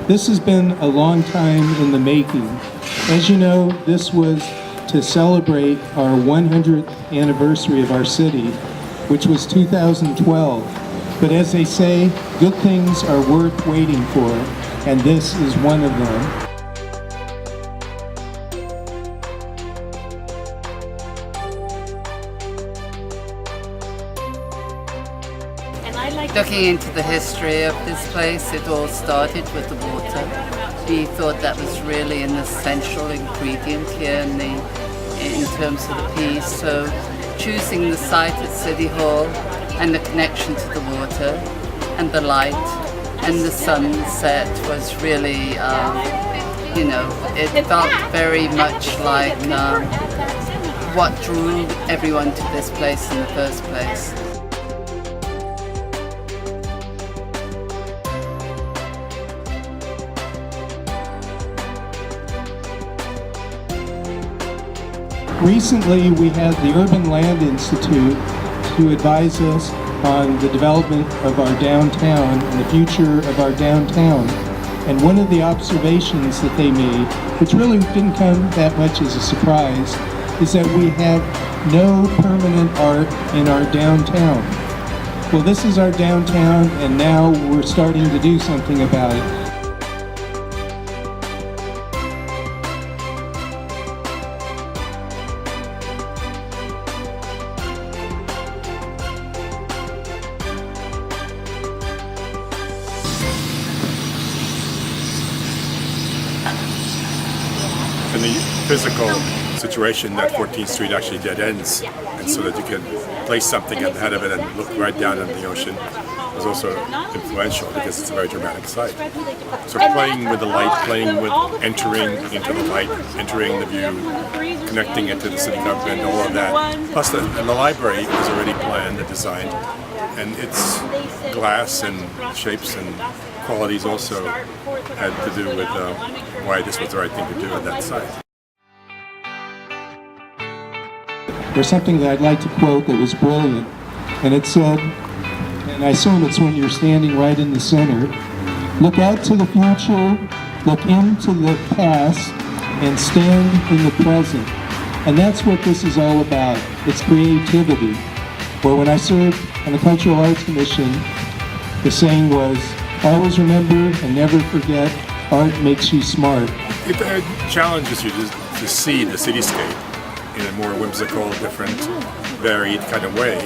This has been a long time in the making. As you know, this was to celebrate our 100th anniversary of our city, which was 2012. But as they say, good things are worth waiting for, and this is one of them. Looking into the history of this place, it all started with the water. We thought that was really an essential ingredient here in terms of the piece. So choosing the site at City Hall and the connection to the water and the light and the sunset was really, it felt very much like what drew everyone to this place in the first place. Recently, we had the Urban Land Institute to advise us on the development of our downtown and the future of our downtown. And one of the observations that they made, which really didn't come that much as a surprise, is that we have no permanent art in our downtown. Well, this is our downtown, and now we're starting to do something about it. And the physical situation that 14th Street actually dead ends, and so that you can place something ahead of it and look right down into the ocean, was also influential because it's a very dramatic site. So playing with the light, playing with entering into the light, entering the view, connecting it to the city government, all of that. Plus the library was already planned and designed, and its glass and shapes and qualities also had to do with why this was the right thing to do at that site. There's something that I'd like to quote that was brilliant, and it said, and I assume it's when you're standing right in the center, look out to the future, look into the past, and stand in the present. And that's what this is all about. It's creativity. Where when I served on the Cultural Arts Commission, the saying was, always remember and never forget, art makes you smart. It challenges you to see the cityscape in a more whimsical, different, varied kind of way.